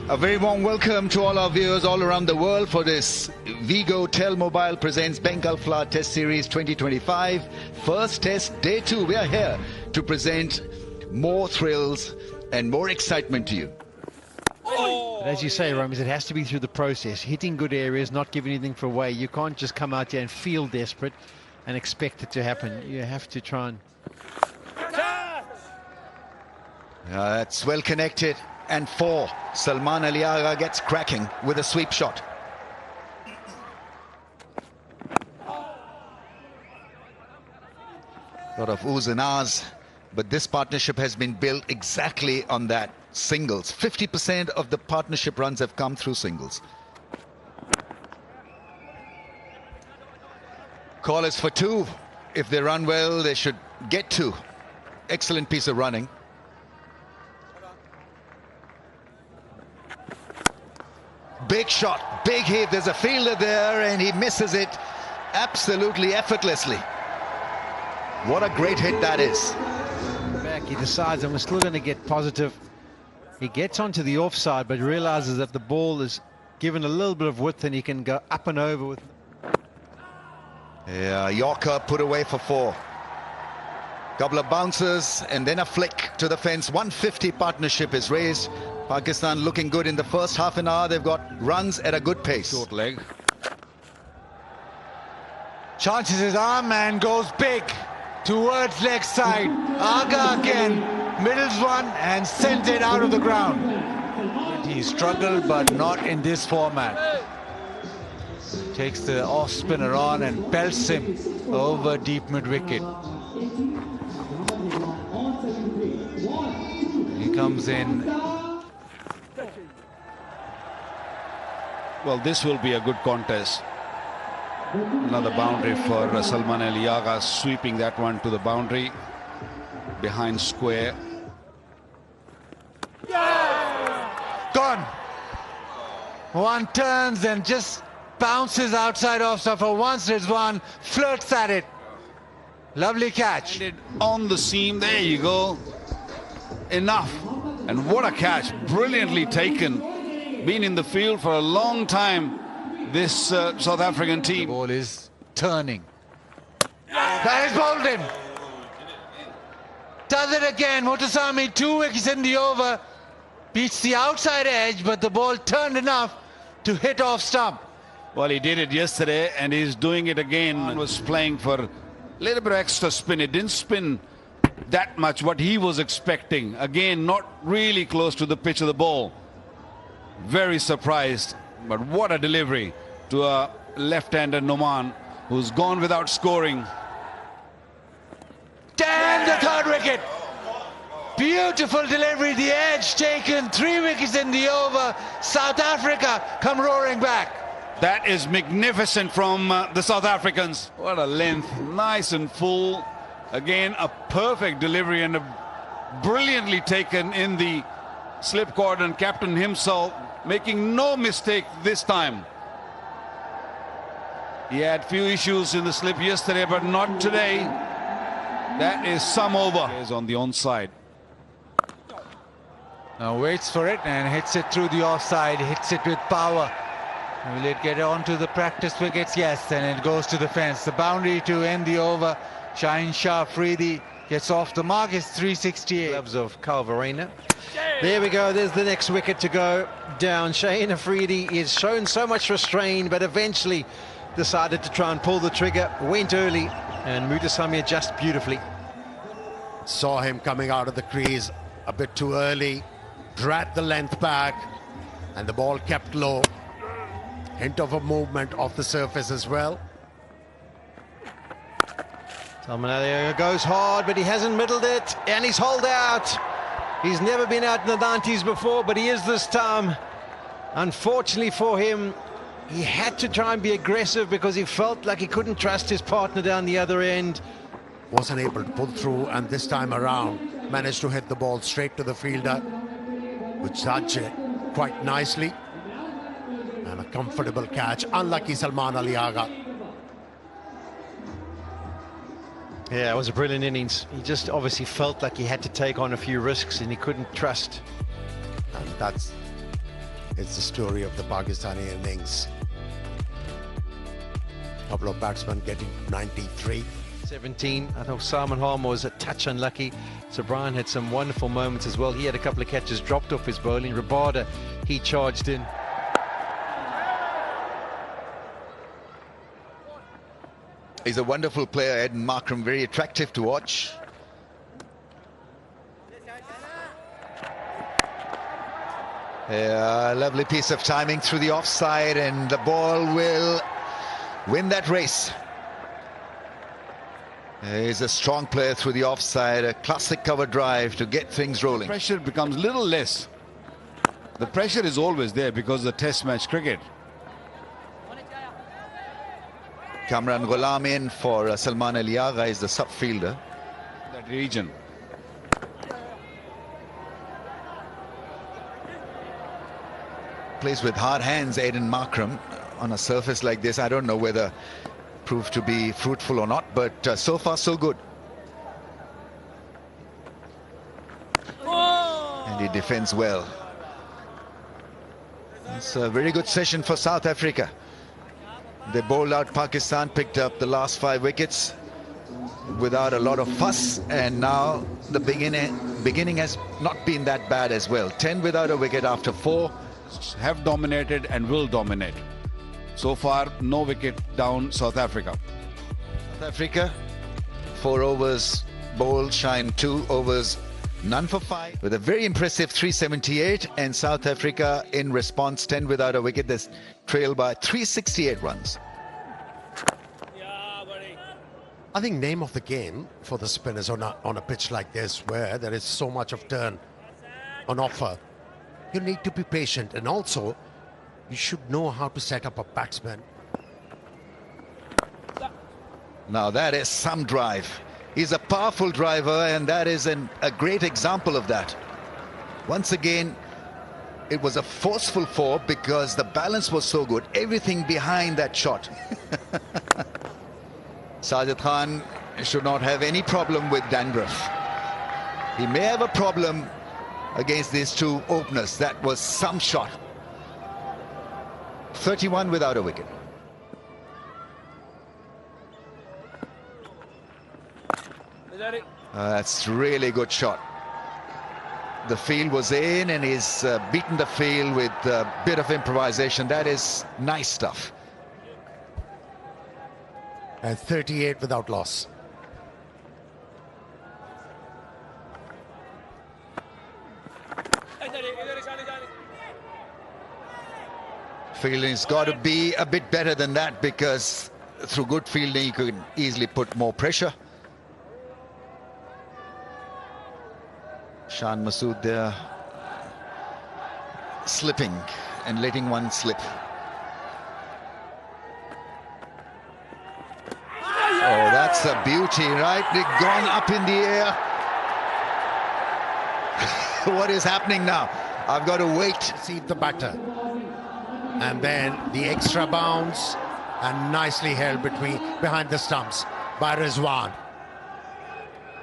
A very warm welcome to all our viewers all around the world for this Vigo Telmobile presents Bengal Flower Test Series 2025. First test, day 2. We are here to present more thrills and more excitement to you. But as you say, Romies, it has to be through the process. Hitting good areas, not giving anything for away. You can't just come out here and feel desperate and expect it to happen. You have to try and... That's well connected. And 4. Salman Aliagha gets cracking with a sweep shot. A lot of oohs and ahs, but this partnership has been built exactly on that. Singles. 50% of the partnership runs have come through singles. Call is for 2. If they run well, they should get 2. Excellent piece of running. Big shot, big hit. There's a fielder there and he misses it absolutely effortlessly. What a great hit that is. Back, he decides I'm still going to get positive. He gets onto the offside but realizes that the ball is given a little bit of width and he can go up and over with. Yeah, Yorker put away for 4. Couple of bounces and then a flick to the fence. 150 partnership is raised. Pakistan looking good in the first half an hour. They've got runs at a good pace. Short leg. Chances his arm man goes big towards leg side. Agha again middles one and sends it out of the ground. He struggled, but not in this format. Takes the off spinner on and belts him over deep mid wicket. He comes in. Well, this will be a good contest. Another boundary for Salman Aliagha, sweeping that one to the boundary behind square. Gone. One turns and just bounces outside off. So for once Rizwan flirts at it. Lovely catch. On the seam, there you go. Enough. And what a catch. Brilliantly taken. Been in the field for a long time, this South African team. The ball is turning. That is bowled in. Does it again. Muthuswamy, 2 wickets in the over. Beats the outside edge, but the ball turned enough to hit off stump. Well, he did it yesterday and he's doing it again. Was playing for a little bit of extra spin. It didn't spin that much what he was expecting. Again, not really close to the pitch of the ball. Very surprised, but what a delivery to a left-hander Noman, who's gone without scoring. Damn, the 3rd wicket. Beautiful delivery, the edge taken, 3 wickets in the over. South Africa come roaring back. That is magnificent from the South Africans. What a length, nice and full. Again, a perfect delivery and a brilliantly taken in the slip cord, and captain himself making no mistake this time. He had few issues in the slip yesterday, but not today. That is some over. Is on the onside. Now waits for it and hits it through the offside, hits it with power. Will it get onto the practice wickets? Yes, and it goes to the fence. The boundary to end the over. Shaheen Shah Afridi gets off the mark. It's 368. Gloves of Calvarina. There we go. There's the next wicket to go down. Shaheen Afridi is shown so much restraint, but eventually decided to try and pull the trigger. Went early, and Muthuswamy adjusted beautifully. Saw him coming out of the crease a bit too early. Dragged the length back, and the ball kept low. Hint of a movement off the surface as well. Salman Aliagha goes hard, but he hasn't middled it, and he's holed out. He's never been out in the 90s before, but he is this time. Unfortunately for him, he had to try and be aggressive because he felt like he couldn't trust his partner down the other end. Wasn't able to pull through, and this time around managed to hit the ball straight to the fielder, which judged it quite nicely. And a comfortable catch. Unlucky Salman Aliagha. Yeah, it was a brilliant innings. He just obviously felt like he had to take on a few risks and he couldn't trust. And that's It's the story of the Pakistani innings. Couple of batsmen getting 93. 17. I thought Salman Harmer was a touch unlucky. So Brian had some wonderful moments as well. He had a couple of catches dropped off his bowling. Rabada, he charged in. He's a wonderful player, Aiden Markram, very attractive to watch. Yeah, lovely piece of timing through the offside, and the ball will win that race. He's a strong player through the offside, a classic cover drive to get things rolling. Pressure becomes little less. The pressure is always there because of the test match cricket. Kamran Ghulam in for Salman Ali Agha is the sub-fielder. That region. Plays with hard hands, Aiden Markram, on a surface like this. I don't know whether proved to be fruitful or not, but so far so good. And he defends well. It's a very good session for South Africa. They bowled out Pakistan, picked up the last 5 wickets without a lot of fuss, and now the beginning has not been that bad as well. 10 without a wicket after 4. Have dominated and will dominate. So far, no wicket down South Africa. South Africa, 4 overs bowled, Shine 2 overs, none for 5, with a very impressive 378, and South Africa in response 10 without a wicket. They trail by 368 runs. I think name of the game for the spinners on a pitch like this, where there is so much of turn on offer, you need to be patient, and also you should know how to set up a batsman. Now that is some drive. He's a powerful driver, and that is a great example of that. Once again, it was a forceful 4 because the balance was so good. Everything behind that shot. Sajid Khan should not have any problem with Dandruff. He may have a problem against these 2 openers. That was some shot. 31 without a wicket. That's really good shot. The field was in, and he's beaten the field with a bit of improvisation. That is nice stuff. And 38 without loss. Fielding's got to be a bit better than that, because through good fielding you could easily put more pressure. Shan Masood there slipping and letting one slip. Oh, that's a beauty, right? They've gone up in the air. What is happening now? I've got to wait. See the batter. And then the extra bounce, and nicely held behind the stumps by Rizwan.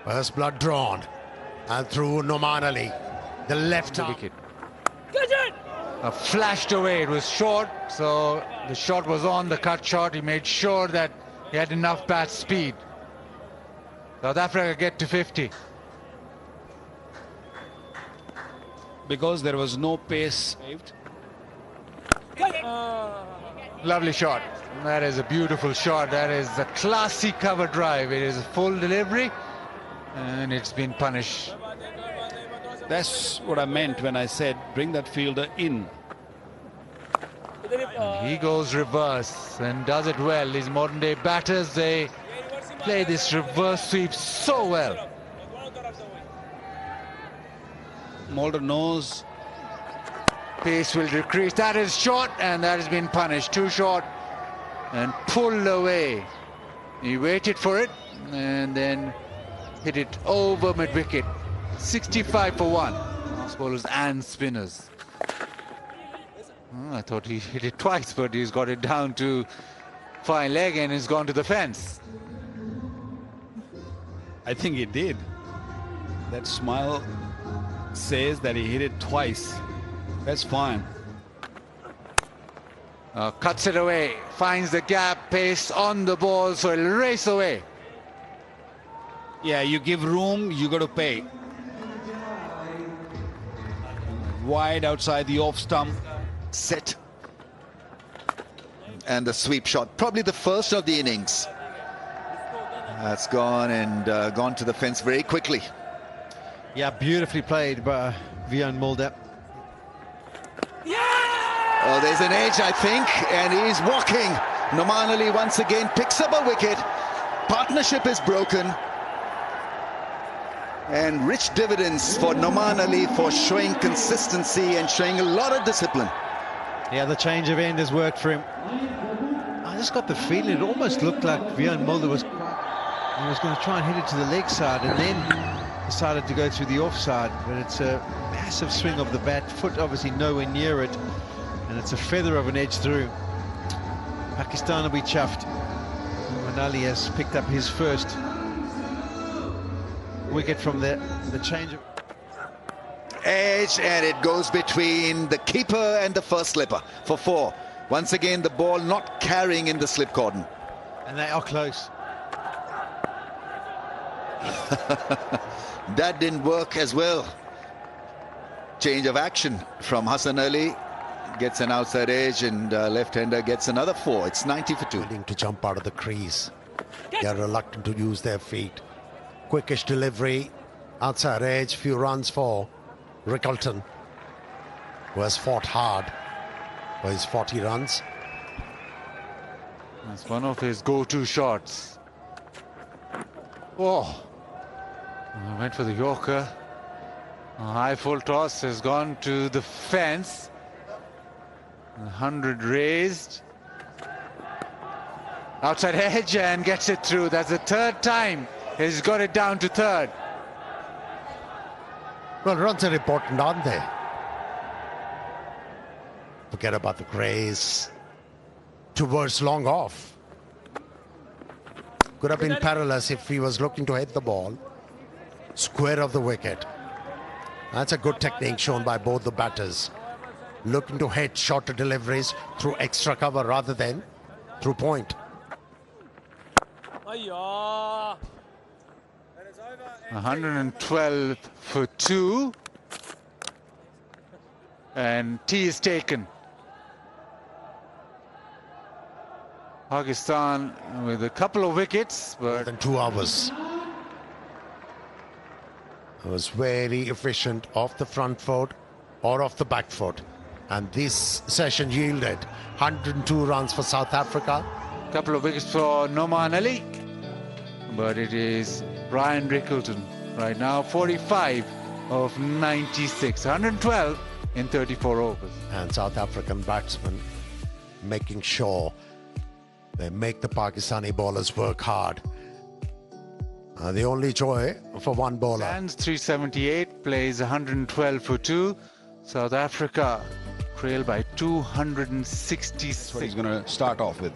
First blood drawn, and through Noman Ali, the left wicket. Flashed away. It was short, so the shot was on, the cut shot. He made sure that he had enough bat speed. South Africa get to 50. Because there was no pace. Lovely shot. That is a beautiful shot. That is a classy cover drive. It is a full delivery, and it's been punished. That's what I meant when I said bring that fielder in. And he goes reverse and does it well. These modern day batters, they play this reverse sweep so well. Mulder knows. Pace will decrease. That is short, and that has been punished. Too short and pulled away. He waited for it and then hit it over mid-wicket. 65 for 1. Fast bowlers and spinners. I thought he hit it twice, but he's got it down to fine leg and he's gone to the fence. I think he did. That smile says that he hit it twice. That's fine. Cuts it away, finds the gap, pace on the ball, so he'll race away. Yeah, you give room, you got to pay. Wide outside the off stump. Set. And the sweep shot, probably the first of the innings. That's gone and gone to the fence very quickly. Yeah, beautifully played by Vian Mulder. Oh, there's an edge, I think, and he's walking. Noman Ali once again picks up a wicket. Partnership is broken. And rich dividends for Noman Ali for showing consistency and showing a lot of discipline. Yeah, the change of end has worked for him. I just got the feeling it almost looked like Vian Mulder was going to try and hit it to the leg side and then decided to go through the offside. But it's a massive swing of the bat, foot obviously nowhere near it, and it's a feather of an edge through. Pakistan will be chuffed. And Ali has picked up his first wicket from the change of Edge, and it goes between the keeper and the first slipper for 4. Once again, the ball not carrying in the slip cordon. And they are close. That didn't work as well. Change of action from Hassan Ali. Gets an outside edge, and left-hander gets another 4. It's 90 for 2. Willing to jump out of the crease. They're reluctant to use their feet. Quickish delivery, outside edge, few runs for Rickleton, who has fought hard for his 40 runs. That's one of his go-to shots. Oh, went for the Yorker. A high full toss has gone to the fence. 100 raised. Outside edge and gets it through. That's the third time he's got it down to third. Well, runs are important, aren't they? Forget about the grace. Towards long off. Could have been perilous if he was looking to hit the ball square of the wicket. That's a good technique shown by both the batters. Looking to hit shorter deliveries through extra cover rather than through point. 112 for 2. And tea is taken. Pakistan with a couple of wickets, but Than 2 hours. It was very efficient off the front foot or off the back foot. And this session yielded 102 runs for South Africa. a couple of wickets for Noman Ali. But it is Brian Rickleton right now, 45 of 96, 112 in 34 overs. And South African batsmen making sure they make the Pakistani bowlers work hard. The only joy for one bowler. Stands 378, plays 112 for 2. South Africa trail by 266. That's what he's going to start off with.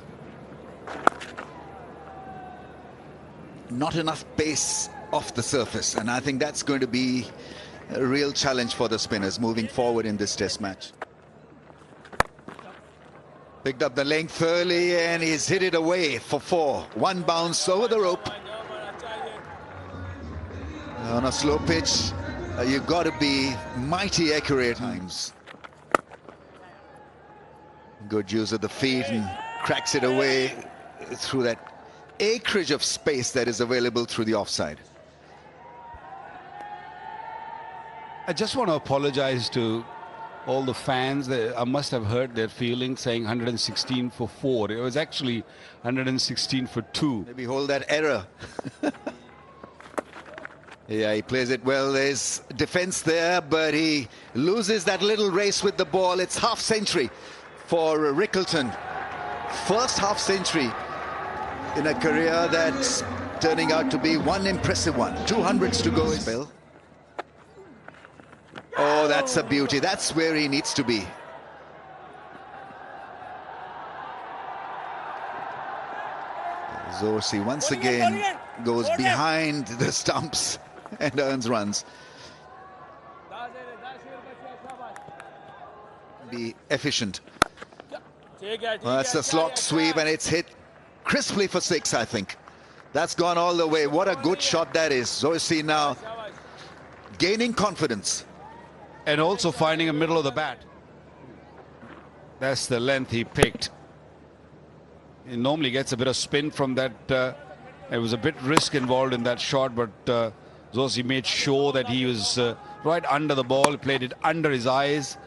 Not enough pace off the surface, and I think that's going to be a real challenge for the spinners moving forward in this test match. Picked up the length early and he's hit it away for 4. One bounce over the rope. On a slow pitch, you've got to be mighty accurate times. Good use of the feet and cracks it away through that acreage of space that is available through the offside. I just want to apologize to all the fans. I must have hurt their feelings saying 116 for 4. It was actually 116 for 2. Maybe hold that error. Yeah, he plays it well. There's defense there, but he loses that little race with the ball. It's half century for Rickleton. First half century in a career that's turning out to be one impressive one. 200s to go. Spell. Oh, that's a beauty. That's where he needs to be. Zorsi once again goes behind the stumps and earns runs. Be efficient. Well, that's a slot sweep, and it's hit crisply for 6, I think. That's gone all the way. What a good shot that is. Zoysi now gaining confidence. And also finding a middle of the bat. That's the length he picked. He normally gets a bit of spin from that. There was a bit risk involved in that shot, but Zoysi made sure that he was right under the ball, played it under his eyes,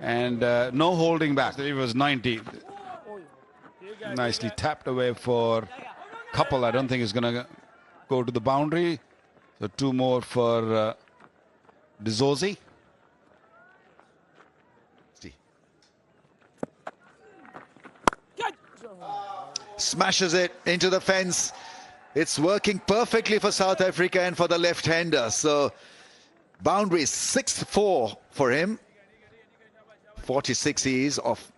and no holding back. It was 90. Nicely tapped away for Couple. I don't think it's going to go to the boundary. So 2 more for De Zorzi. Smashes it into the fence. It's working perfectly for South Africa and for the left-hander. So boundary 6-4 for him. 46 he is off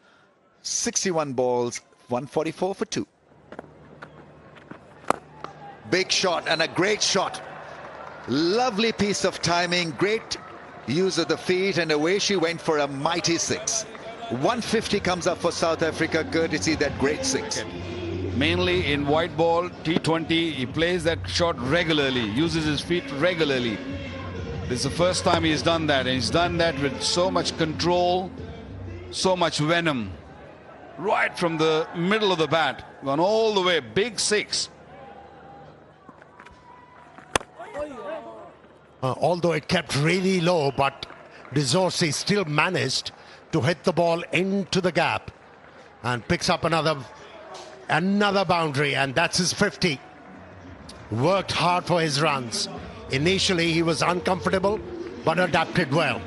61 balls, 144 for 2. Big shot and a great shot. Lovely piece of timing, great use of the feet, and away she went for a mighty 6. 150 comes up for South Africa, courtesy that great 6. Mainly in white ball, T20, he plays that shot regularly, uses his feet regularly. This is the first time he's done that, and he's done that with so much control, so much venom. Right from the middle of the bat, gone all the way, big 6. Although it kept really low, but De Zorzi still managed to hit the ball into the gap and picks up another boundary, and that's his 50. Worked hard for his runs. Initially he was uncomfortable, but adapted well.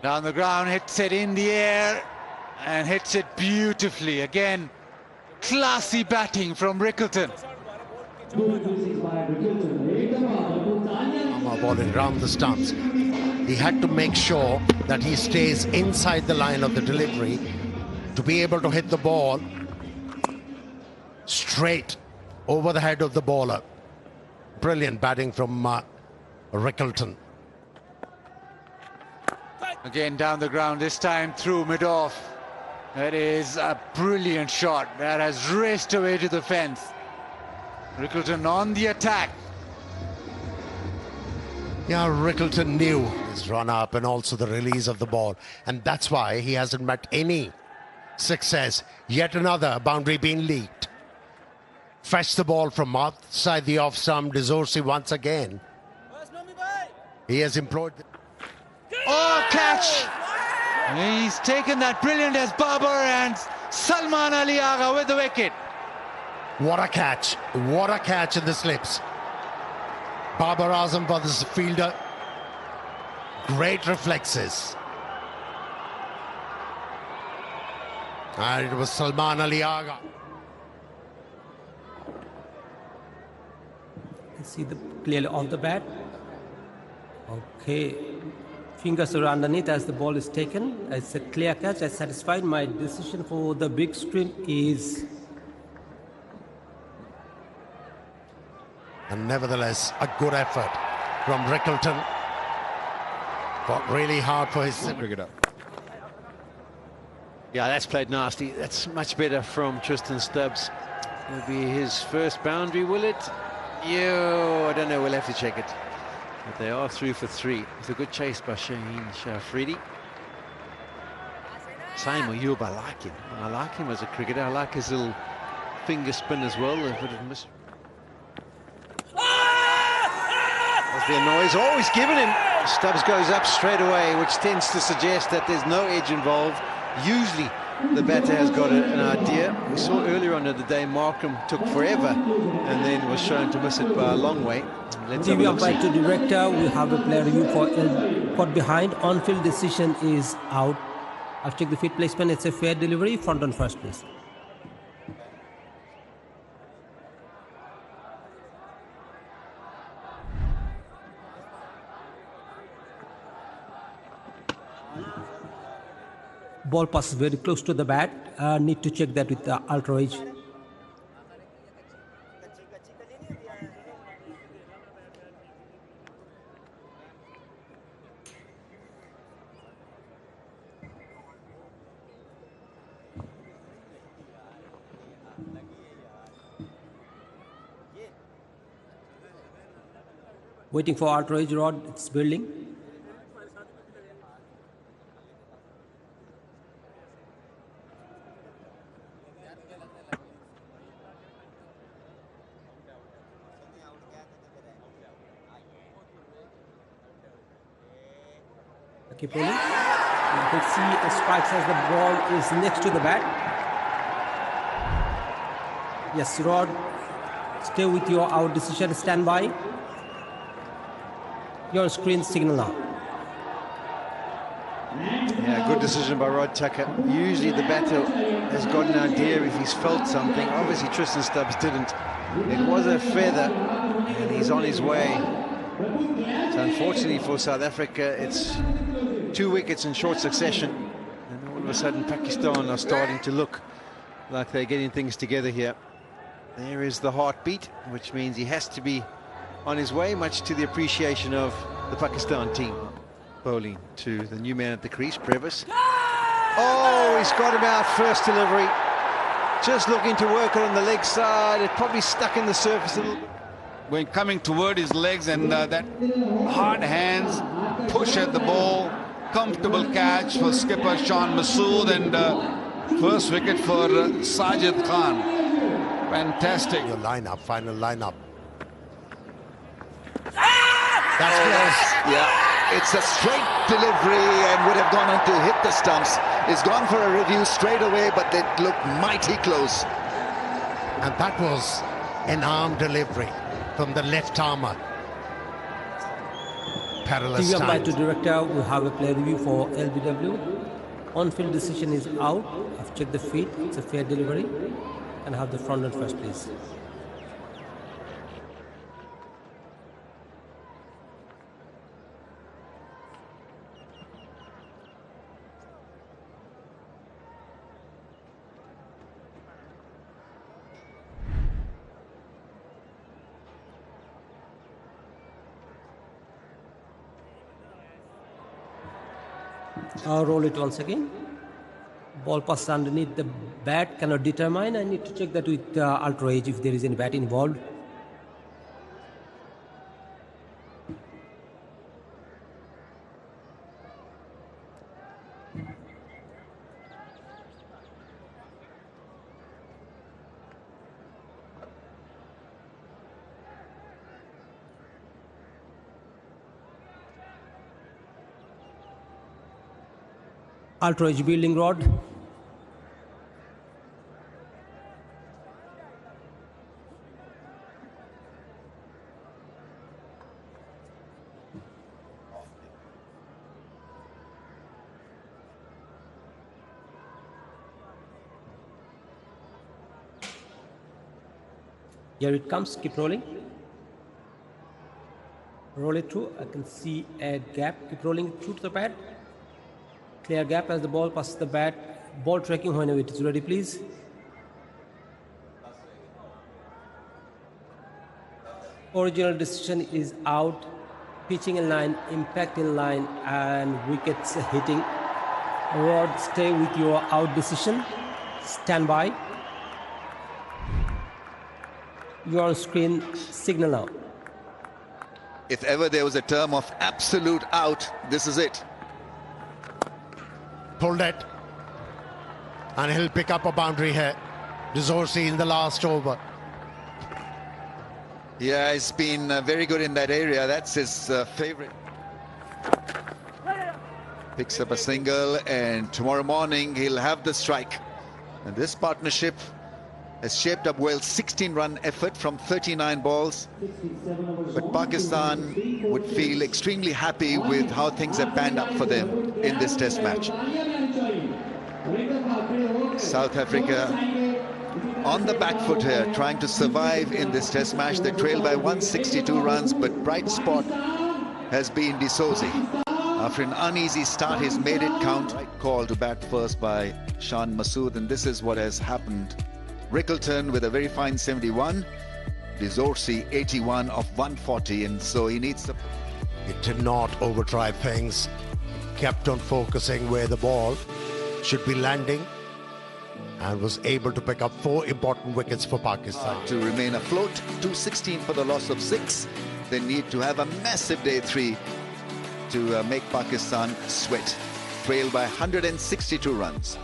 Down the ground, hits it in the air and hits it beautifully. Again, classy batting from Rickleton. Amar bowling round the stumps. He had to make sure that he stays inside the line of the delivery to be able to hit the ball straight over the head of the bowler. Brilliant batting from Rickleton. Again down the ground, this time through mid-off. That is a brilliant shot. That has raced away to the fence. Rickleton on the attack. Yeah, Rickleton knew his run-up and also the release of the ball. And that's why he hasn't met any success. Yet another boundary being leaked. Fetch the ball from outside the off-stump. De Zorzi once again. He has employed... Oh, catch! He's taken that brilliant as Babar, and Salman Ali Agha with the wicket. What a catch. What a catch in the slips. Babar Azam for this fielder. Great reflexes. And it was Salman Ali Agha. See the clearly off the bat. Okay. Fingers are underneath as the ball is taken. It's a clear catch. I satisfied. My decision for the big screen is... And nevertheless, a good effort from Rickleton. Fought really hard for his cricketer. Yeah, that's played nasty. That's much better from Tristan Stubbs. It'll be his first boundary, will it? I don't know. We'll have to check it. But they are through for 3. It's a good chase by Shaheen Shafridi. Same Ayub, I like him. I like him as a cricketer. I like his little finger spin as well. If it had missed. There's the noise. Always given him. Stubbs goes up straight away, which tends to suggest that there's no edge involved. Usually the batter has got an idea. We saw earlier on in the day Markham took forever and then was shown to miss it by a long way. Let's have a TV look. umpire to director. We have a player review for caught behind. On-field decision is out. I'll check the feet placement. It's a fair delivery. Front on first, please. Ball passes very close to the bat. Need to check that with the ultra edge. Waiting for outrage rod, it's building. Keep rolling. You can see a strike as the ball is next to the bat. Yes, Rod, stay with your out decision, stand by. Your screen signal now. Yeah, good decision by Rod Tucker. Usually the batter has got an idea if he's felt something. Obviously Tristan Stubbs didn't. It was a feather and he's on his way. So unfortunately for South Africa, it's 2 wickets in short succession, and all of a sudden Pakistan are starting to look like they're getting things together here. There is the heartbeat, which means he has to be on his way, much to the appreciation of the Pakistan team. Bowling to the new man at the crease, Previs. Oh, he's got him out, first delivery. Just looking to work it on the leg side. It probably stuck in the surface a little bit. When coming toward his legs, and that hard hands, push at the ball, comfortable catch for skipper Shan Masood, and first wicket for Sajid Khan. Fantastic. Your lineup, final lineup. That's close. Yeah, it's a straight delivery and would have gone on to hit the stumps. It's gone for a review straight away, but they look mighty close. And that was an arm delivery from the left armer. Perilous TV umpire time. to director, we have a play review for LBW. On-field decision is out. I've checked the feet. It's a fair delivery. And have the front and first, please. I'll roll it once again. Ball passes underneath the bat, cannot determine. I need to check that with Ultra Edge if there is any bat involved. Ultra Edge building rod. Here it comes, keep rolling. Roll it through, I can see a gap, keep rolling it through to the pad. Clear gap as the ball passes the bat. Ball tracking whenever it is ready, please. Original decision is out. Pitching in line, impact in line, and wickets hitting. Rod, stay with your out decision. Stand by. You're on screen, signal now. If ever there was a term of absolute out, this is it. Pulled it. And he'll pick up a boundary here. De Zorzi in the last over. Yeah, he's been very good in that area. That's his favorite. Picks up a single, and tomorrow morning he'll have the strike. And this partnership has shaped up well. 16-run effort from 39 balls. But Pakistan would feel extremely happy with how things have panned up for them in this test match. South Africa on the back foot here, trying to survive in this test match. They trail by 162 runs, but bright spot has been De Zorzi. After an uneasy start, he's made it count. Right call to bat first by Shan Masood, and this is what has happened. Rickleton with a very fine 71, De Zorzi 81 of 140, and so he needs the... He did not overdrive things. Kept on focusing where the ball should be landing, and was able to pick up 4 important wickets for Pakistan. To remain afloat, 216 for the loss of 6. They need to have a massive day 3 to make Pakistan sweat. Trailed by 162 runs.